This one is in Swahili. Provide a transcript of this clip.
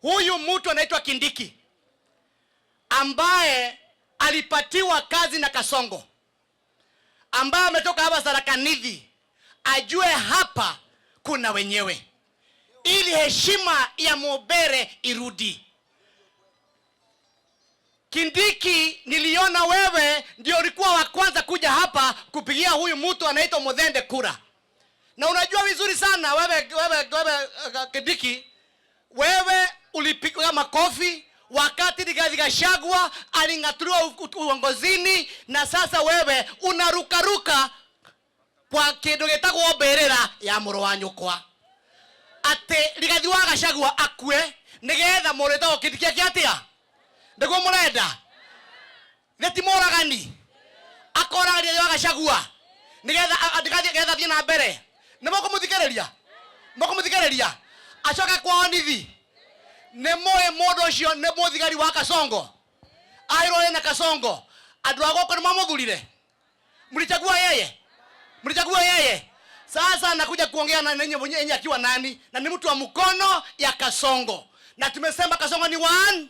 Huyu mtu anaitwa Kindiki ambaye alipatiwa kazi na Kasongo, ambaye ametoka hapa Tharaka Nithi, ajue hapa kuna wenyewe, ili heshima ya Mobere irudi. Kindiki, niliona wewe ndio ulikuwa wa kwanza kuja hapa kupigia huyu mtu anaitwa Muthende kura. Na unajua vizuri sana wewe Kindiki, wewe ulipiga makofi wakati Rigathi Gachagua aling'atuliwa uongozini, na sasa wewe unarukaruka kwa kindu gitagwo mberera ya muru wa nyukwa. Ate Rigathi wa Gachagua akue nigetha muretwo Kindiki akiatia ndego murenda neti moragani akora Rigathi wa Gachagua nigetha thie na mbere. Nimo kumuthikiriria acoka kwao Nithi. Ne moe modo cio ne muthigari wa Kasongo airo na Kasongo andu agoko ni mamuthurire. Mlichagua yeye. Sasa nakuja kuongea na nenye mwenye akiwa nani, na ni mtu wa mkono ya Kasongo, na tumesema Kasongo ni one.